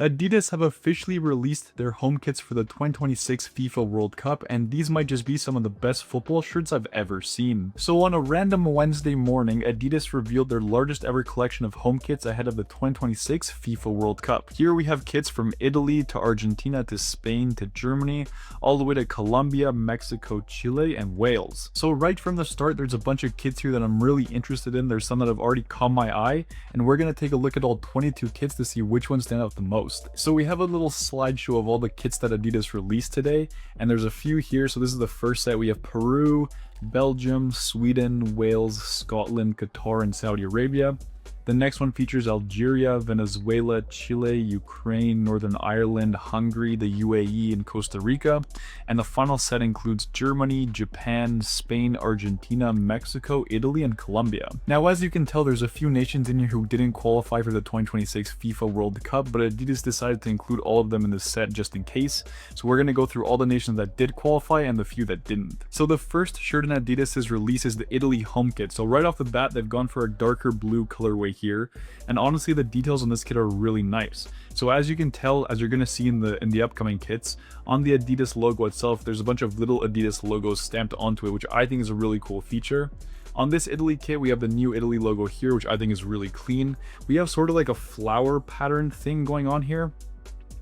Adidas have officially released their home kits for the 2026 FIFA World Cup, and these might just be some of the best football shirts I've ever seen. So on a random Wednesday morning, Adidas revealed their largest ever collection of home kits ahead of the 2026 FIFA World Cup. Here we have kits from Italy to Argentina to Spain to Germany, all the way to Colombia, Mexico, Chile, and Wales. So right from the start, there's a bunch of kits here that I'm really interested in. There's some that have already caught my eye, and we're going to take a look at all 22 kits to see which ones stand out the most. So we have a little slideshow of all the kits that Adidas released today, and there's a few here. So this is the first set. We have Peru, Belgium, Sweden, Wales, Scotland, Qatar, and Saudi Arabia. The next one features Algeria, Venezuela, Chile, Ukraine, Northern Ireland, Hungary, the UAE, and Costa Rica. And the final set includes Germany, Japan, Spain, Argentina, Mexico, Italy, and Colombia. Now, as you can tell, there's a few nations in here who didn't qualify for the 2026 FIFA World Cup, but Adidas decided to include all of them in this set just in case. So we're going to go through all the nations that did qualify and the few that didn't. So the first shirt in Adidas's release is the Italy home kit. So right off the bat, they've gone for a darker blue colorway here, and honestly the details on this kit are really nice. So as you can tell, as you're going to see in the upcoming kits, on the Adidas logo itself there's a bunch of little Adidas logos stamped onto it, which I think is a really cool feature. On this Italy kit we have the new Italy logo here, which I think is really clean. We have sort of like a flower pattern thing going on here,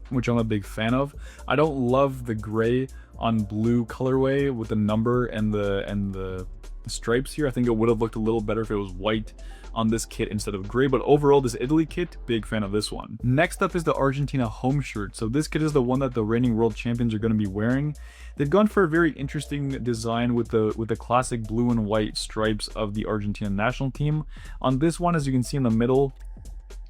which I'm a big fan of. I don't love the gray on blue colorway with the number and the stripes here. I think it would have looked a little better if it was white on this kit instead of gray, but overall this Italy kit, big fan of this one. Next up is the Argentina home shirt. So this kit is the one that the reigning world champions are going to be wearing. They've gone for a very interesting design with the classic blue and white stripes of the Argentina national team. On this one, as you can see in the middle,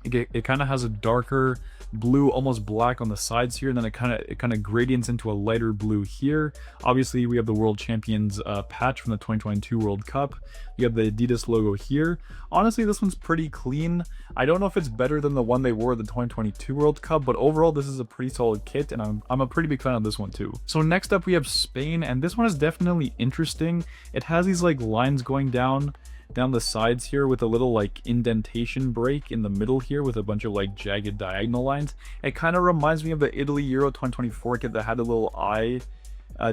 it kind of has a darker blue, almost black on the sides here, and then it kind of gradients into a lighter blue here. Obviously we have the world champions patch from the 2022 World Cup. You have the Adidas logo here. Honestly, this one's pretty clean. I don't know if it's better than the one they wore at the 2022 World Cup, but overall this is a pretty solid kit, and I'm a pretty big fan of this one too. So next up we have Spain, and this one is definitely interesting. It has these like lines going down the sides here with a little like indentation break in the middle here with a bunch of like jagged diagonal lines. It kind of reminds me of the Italy Euro 2024 kit that had a little eye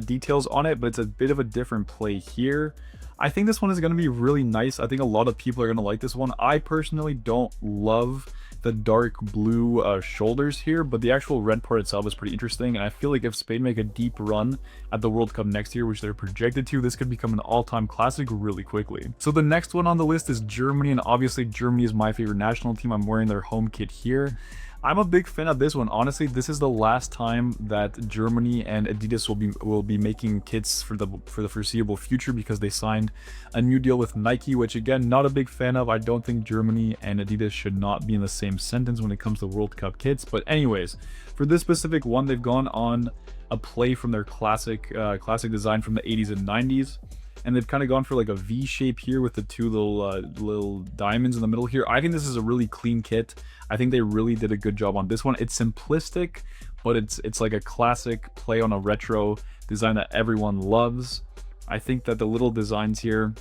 details on it, but it's a bit of a different play here. I think this one is going to be really nice. I think a lot of people are going to like this one. I personally don't love the dark blue shoulders here, but the actual red part itself is pretty interesting, and I feel like if Spain make a deep run at the World Cup next year, which they're projected to, this could become an all-time classic really quickly. So the next one on the list is Germany, and obviously Germany is my favorite national team. I'm wearing their home kit here. I'm a big fan of this one. Honestly, this is the last time that Germany and Adidas will be making kits for the foreseeable future, because they signed a new deal with Nike, which again, not a big fan of. I don't think Germany and Adidas should not be in the same sentence when it comes to World Cup kits. But anyways, for this specific one, they've gone on a play from their classic design from the 80s and 90s. And they've kind of gone for like a V shape here with the two little diamonds in the middle here. I think this is a really clean kit. I think they really did a good job on this one. It's simplistic, but it's like a classic play on a retro design that everyone loves. I think that the little designs here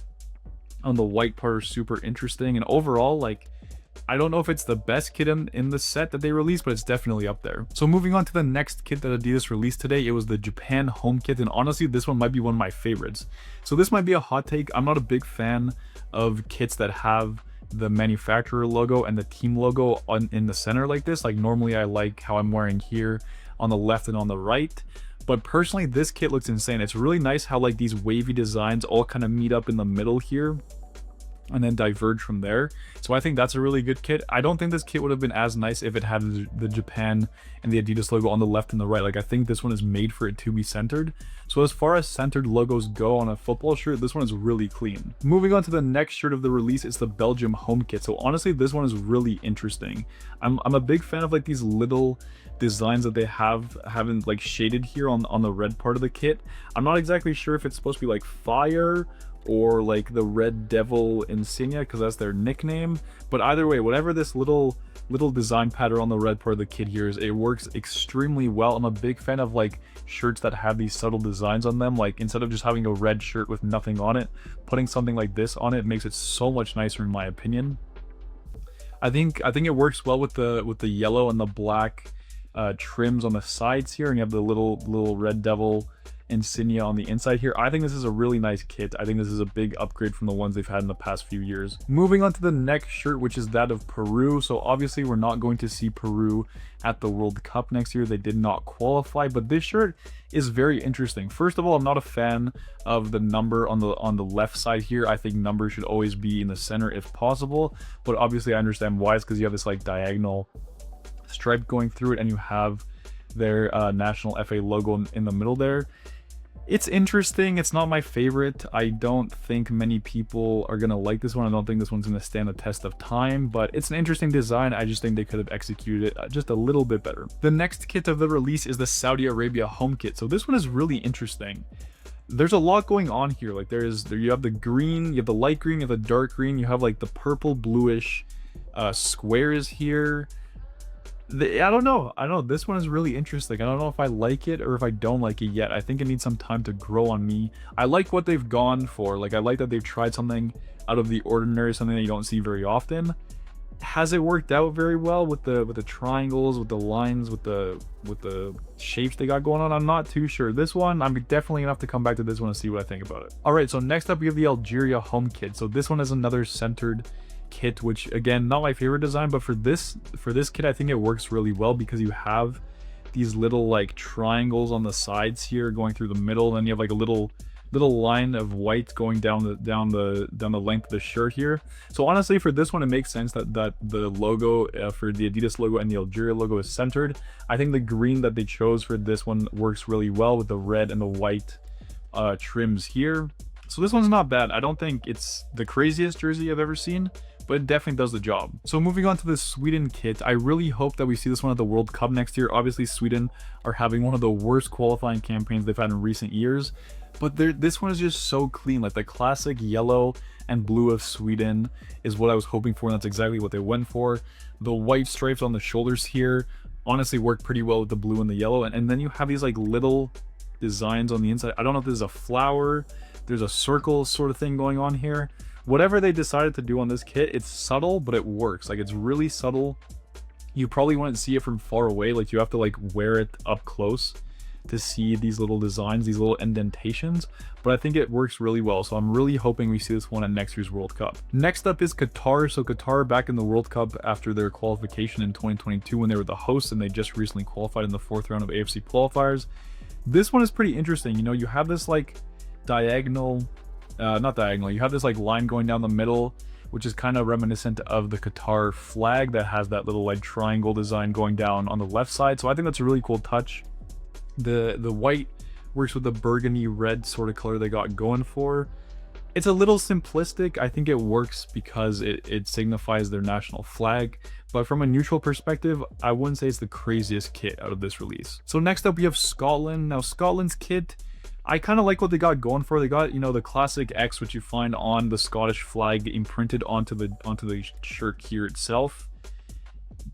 on the white part are super interesting, and overall, like, I don't know if it's the best kit in the set that they released, but it's definitely up there. So moving on to the next kit that Adidas released today, it was the Japan home kit, and honestly this one might be one of my favorites. So this might be a hot take. I'm not a big fan of kits that have the manufacturer logo and the team logo in the center like this. Like normally I like how I'm wearing here on the left and on the right, but personally this kit looks insane. It's really nice how like these wavy designs all kind of meet up in the middle here and then diverge from there. So I think that's a really good kit. I don't think this kit would have been as nice if it had the Japan and the Adidas logo on the left and the right. Like, I think this one is made for it to be centered. So as far as centered logos go on a football shirt, this one is really clean. Moving on to the next shirt of the release, it's the Belgium home kit. So honestly, this one is really interesting. I'm a big fan of like these little designs that they haven't like shaded here on the red part of the kit. I'm not exactly sure if it's supposed to be like fire or like the Red Devil insignia, because that's their nickname. But either way, whatever this little design pattern on the red part of the kit here is, it works extremely well. I'm a big fan of like shirts that have these subtle designs on them. Like instead of just having a red shirt with nothing on it, putting something like this on it makes it so much nicer in my opinion. I think it works well with the yellow and the black trims on the sides here, and you have the little red devil insignia on the inside here. I think this is a really nice kit. I think this is a big upgrade from the ones they've had in the past few years. Moving on to the next shirt, which is that of Peru. So obviously we're not going to see Peru at the World Cup next year. They did not qualify, but this shirt is very interesting. First of all, I'm not a fan of the number on the left side here. I think numbers should always be in the center if possible, but obviously I understand why. It's because you have this like diagonal stripe going through it, and you have their national FA logo in the middle there. It's interesting. It's not my favorite. I don't think many people are going to like this one. I don't think this one's going to stand the test of time, but it's an interesting design. I just think they could have executed it just a little bit better. The next kit of the release is the Saudi Arabia home kit. So this one is really interesting. There's a lot going on here. Like you have the green, you have the light green, you have the dark green, you have like the purple bluish squares here. I don't know. This one is really interesting. I don't know if I like it or if I don't like it yet. I think it needs some time to grow on me. I like what they've gone for. Like, I like that they've tried something out of the ordinary, something that you don't see very often. Has it worked out very well with the triangles, with the lines, with the shapes they got going on? I'm not too sure. This one, I'm definitely gonna have to come back to this one and see what I think about it. All right, so next up we have the Algeria home kit. So this one is another centered kit, which again, not my favorite design, but for this kit I think it works really well because you have these little like triangles on the sides here going through the middle, and you have like a little line of white going down the length of the shirt here. So honestly, for this one it makes sense that the logo for the Adidas logo and the Algeria logo is centered. I think the green that they chose for this one works really well with the red and the white trims here. So this one's not bad. I don't think it's the craziest jersey I've ever seen, but it definitely does the job. So moving on to the Sweden kit, I really hope that we see this one at the World Cup next year. Obviously, Sweden are having one of the worst qualifying campaigns they've had in recent years, but this one is just so clean. Like the classic yellow and blue of Sweden is what I was hoping for, and that's exactly what they went for. The white stripes on the shoulders here honestly work pretty well with the blue and the yellow, and then you have these like little designs on the inside. I don't know if this is a flower, there's a circle sort of thing going on here. Whatever they decided to do on this kit, it's subtle, but it works. Like, it's really subtle. You probably wouldn't see it from far away. Like, you have to like wear it up close to see these little designs, these little indentations, but I think it works really well. So I'm really hoping we see this one at next year's World Cup. Next up is Qatar. So Qatar back in the World Cup after their qualification in 2022 when they were the hosts, and they just recently qualified in the 4th round of AFC qualifiers. This one is pretty interesting. You know, you have this like diagonal, not diagonal, you have this like line going down the middle, which is kind of reminiscent of the Qatar flag that has that little like triangle design going down on the left side. So I think that's a really cool touch. The white works with the burgundy red sort of color they got going for. It's a little simplistic. I think it works because it signifies their national flag, but from a neutral perspective, I wouldn't say it's the craziest kit out of this release. So next up we have Scotland. Now Scotland's kit, I kind of like what they got going for. They got, you know, the classic X, which you find on the Scottish flag imprinted onto the shirt here itself.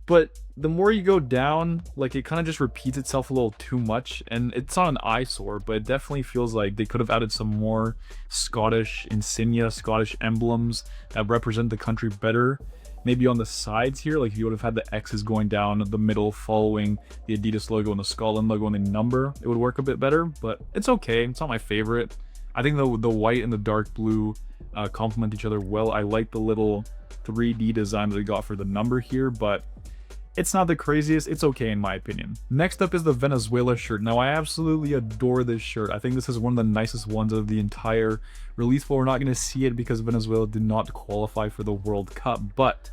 But the more you go down, like, it kind of just repeats itself a little too much, and it's not an eyesore, but it definitely feels like they could have added some more Scottish insignia, Scottish emblems that represent the country better. Maybe on the sides here, like if you would have had the X's going down the middle following the Adidas logo and the Scotland logo and the number, it would work a bit better, but it's okay. It's not my favorite. I think the white and the dark blue complement each other well. I like the little 3D design that they got for the number here, but it's not the craziest. It's okay in my opinion. Next up is the Venezuela shirt. Now I absolutely adore this shirt. I think this is one of the nicest ones of the entire release, but we're not going to see it because Venezuela did not qualify for the World Cup, but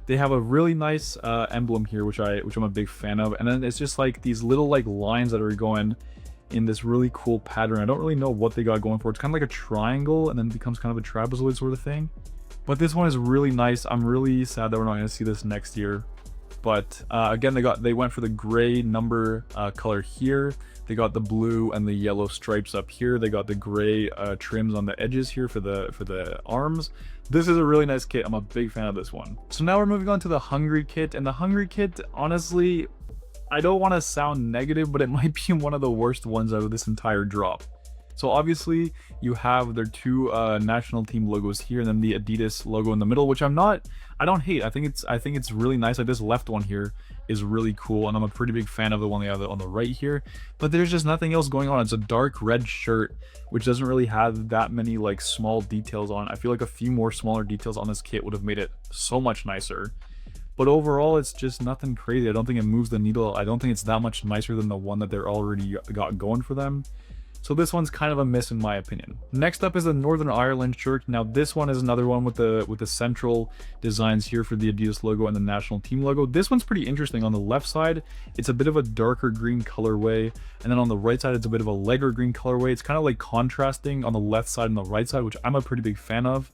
they have a really nice emblem here, which I'm a big fan of, and then it's just like these little like lines that are going in this really cool pattern. I don't really know what they got going for. It's kind of like a triangle and then becomes kind of a trapezoid sort of thing, but this one is really nice. I'm really sad that we're not going to see this next year. But again, they went for the gray number color here. They got the blue and the yellow stripes up here. They got the gray trims on the edges here for the arms. This is a really nice kit. I'm a big fan of this one. So now we're moving on to the Hungary kit, and the Hungary kit, honestly, I don't want to sound negative, but it might be one of the worst ones out of this entire drop. So obviously you have their two national team logos here, and then the Adidas logo in the middle, which I don't hate. I think it's really nice. Like this left one here is really cool, and I'm a pretty big fan of the one they have on the right here. But there's just nothing else going on. It's a dark red shirt, which doesn't really have that many like small details on it. I feel like a few more smaller details on this kit would have made it so much nicer. But overall, it's just nothing crazy. I don't think it moves the needle. I don't think it's that much nicer than the one that they're already got going for them. So this one's kind of a miss in my opinion. Next up is the Northern Ireland shirt. Now this one is another one with the central designs here for the Adidas logo and the national team logo. This one's pretty interesting. On the left side, it's a bit of a darker green colorway, and then on the right side, it's a bit of a lighter green colorway. It's kind of like contrasting on the left side and the right side, which I'm a pretty big fan of.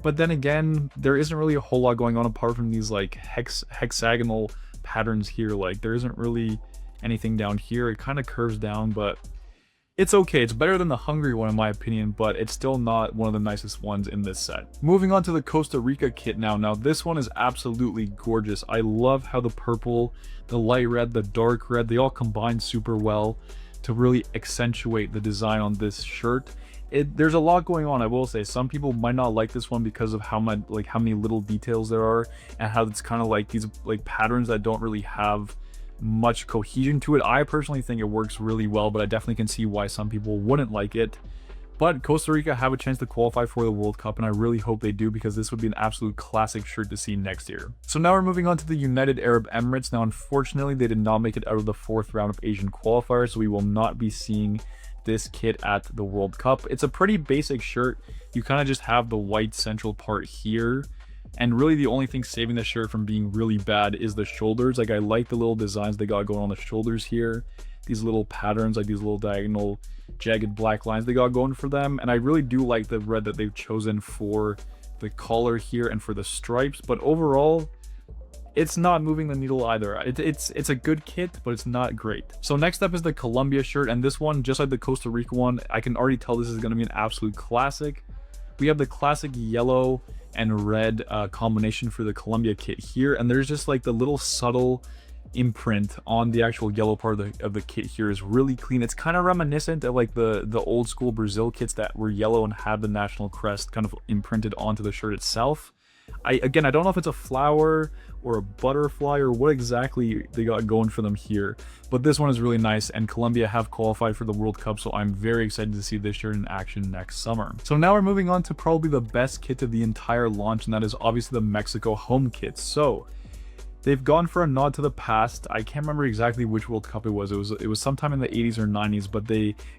But then again, there isn't really a whole lot going on apart from these like hexagonal patterns here. Like there isn't really anything down here. It kind of curves down, but it's okay. It's better than the Hungary one in my opinion, but it's still not one of the nicest ones in this set. Moving on to the Costa Rica kit now. Now this one is absolutely gorgeous. I love how the purple, the light red, the dark red, they all combine super well to really accentuate the design on this shirt. There's a lot going on, I will say. Some people might not like this one because of how many little details there are, and how it's kind of like these like patterns that don't really have much cohesion to it. I personally think it works really well, but I definitely can see why some people wouldn't like it. But Costa Rica have a chance to qualify for the World Cup, and I really hope they do, because this would be an absolute classic shirt to see next year. So now we're moving on to the United Arab Emirates. Now unfortunately they did not make it out of the 4th round of Asian qualifiers, so we will not be seeing this kit at the World Cup. It's a pretty basic shirt. You kind of just have the white central part here, and really the only thing saving the shirt from being really bad is the shoulders. Like I like the little designs they got going on the shoulders here, these little patterns, like these little diagonal jagged black lines they got going for them, and I really do like the red that they've chosen for the collar here and for the stripes. But overall, it's not moving the needle either. It's a good kit, but it's not great. So next up is the Colombia shirt, and this one, just like the Costa Rica one, I can already tell this is going to be an absolute classic. We have the classic yellow and red combination for the Colombia kit here, and there's just like the little subtle imprint on the actual yellow part of the kit here is really clean. It's kind of reminiscent of like the old school Brazil kits that were yellow and had the national crest kind of imprinted onto the shirt itself. Again, I don't know if it's a flower or a butterfly or what exactly they got going for them here, but this one is really nice, and Colombia have qualified for the World Cup, so I'm very excited to see this shirt in action next summer. So now we're moving on to probably the best kit of the entire launch, and that is obviously the Mexico home kit. So they've gone for a nod to the past. I can't remember exactly which World Cup it was. It was sometime in the 80s or 90s, but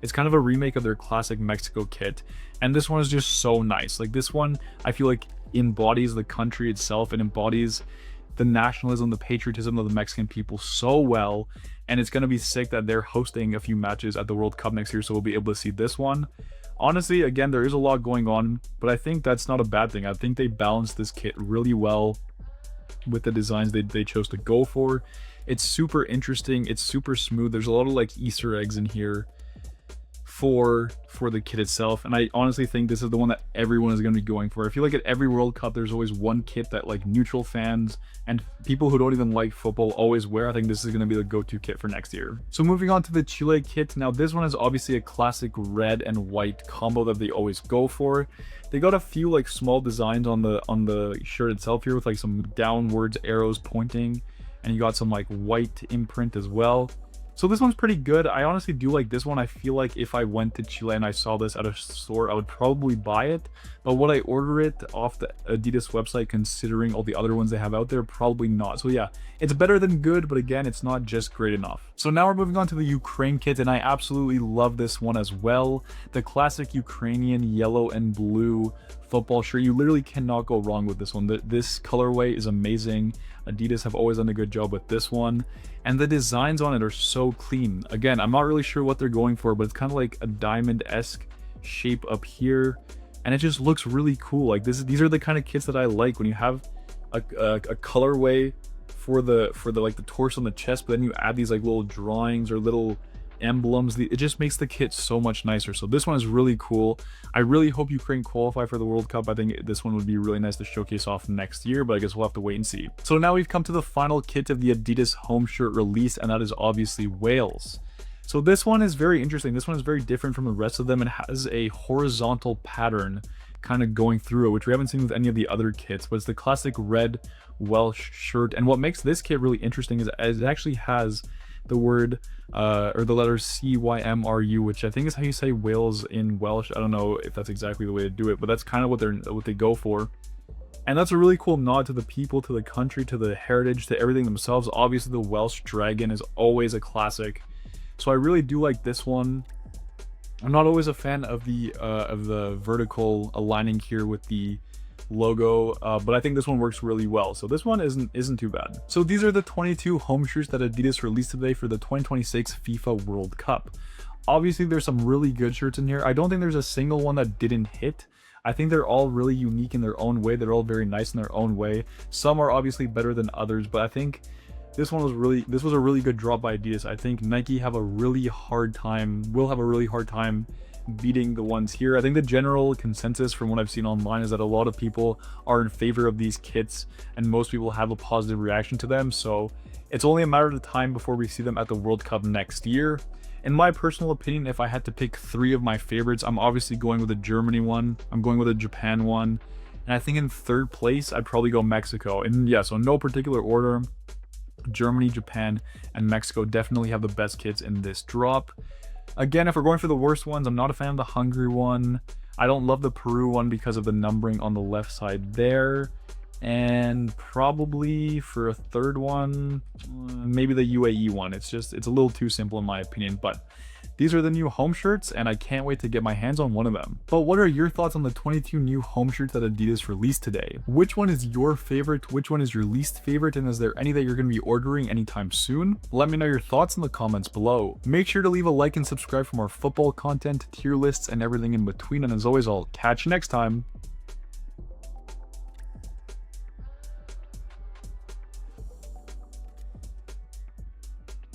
it's kind of a remake of their classic Mexico kit, and this one is just so nice. Like this one, I feel like embodies the country itself and embodies the nationalism, the patriotism of the Mexican people so well, and it's going to be sick that they're hosting a few matches at the World Cup next year, so we'll be able to see this one. Honestly, again, there is a lot going on, but I think that's not a bad thing. I think they balanced this kit really well with the designs they chose to go for. It's super interesting, it's super smooth. There's a lot of like Easter eggs in here for the kit itself, and I honestly think this is the one that everyone is going to be going for. I feel like at every World Cup there's always one kit that like neutral fans and people who don't even like football always wear. I think this is going to be the go-to kit for next year. So moving on to the Chile kit. Now this one is obviously a classic red and white combo that they always go for. They got a few like small designs on the shirt itself here with like some downwards arrows pointing, and you got some like white imprint as well. So this one's pretty good. I honestly do like this one. I feel like if I went to Chile and I saw this at a store, I would probably buy it. But would I order it off the Adidas website, considering all the other ones they have out there? Probably not. So yeah, it's better than good, but again, it's not just great enough. So now we're moving on to the Ukraine kit, and I absolutely love this one as well. The classic Ukrainian yellow and blue football shirt. You literally cannot go wrong with this one. This colorway is amazing. Adidas have always done a good job with this one, and the designs on it are so clean. Again, I'm not really sure what they're going for, but it's kind of like a diamond-esque shape up here, and it just looks really cool. Like these are the kind of kits that I like, when you have a colorway for the like the torso and the chest, but then you add these like little drawings or little emblems. It just makes the kit so much nicer. So this one is really cool. I really hope Ukraine qualify for the World Cup. I think this one would be really nice to showcase off next year, but I guess we'll have to wait and see. So now we've come to the final kit of the Adidas home shirt release, and that is obviously Wales. So this one is very interesting. This one is very different from the rest of them. It has a horizontal pattern kind of going through it, which we haven't seen with any of the other kits, but it's the classic red Welsh shirt. And what makes this kit really interesting is it actually has the word or the letters CYMRU, which I think is how you say Wales in Welsh. I don't know if that's exactly the way to do it, but that's kind of what they go for. And that's a really cool nod to the people, to the country, to the heritage, to everything themselves. Obviously, the Welsh dragon is always a classic, so I really do like this one. I'm not always a fan of the vertical aligning here with the logo, but I think this one works really well. So this one isn't too bad. So these are the 22 home shirts that Adidas released today for the 2026 FIFA World Cup. Obviously, there's some really good shirts in here. I don't think there's a single one that didn't hit. I think they're all really unique in their own way. They're all very nice in their own way. Some are obviously better than others, but I think this was a really good drop by Adidas. I think Nike will have a really hard time beating the ones here. I think the general consensus from what I've seen online is that a lot of people are in favor of these kits, and most people have a positive reaction to them. So it's only a matter of time before we see them at the World Cup next year. In my personal opinion, if I had to pick 3 of my favorites, I'm obviously going with the Germany one, I'm going with the Japan one, and I think in 3rd place, I'd probably go Mexico. And yeah, so no particular order, Germany, Japan, and Mexico definitely have the best kits in this drop. Again, if we're going for the worst ones, I'm not a fan of the Hungary one. I don't love the Peru one because of the numbering on the left side there. And probably for a 3rd one, maybe the UAE one. It's a little too simple in my opinion, but these are the new home shirts and I can't wait to get my hands on one of them. But what are your thoughts on the 22 new home shirts that Adidas released today? Which one is your favorite? Which one is your least favorite? And is there any that you're going to be ordering anytime soon? Let me know your thoughts in the comments below. Make sure to leave a like and subscribe for more football content, tier lists, and everything in between. And as always, I'll catch you next time.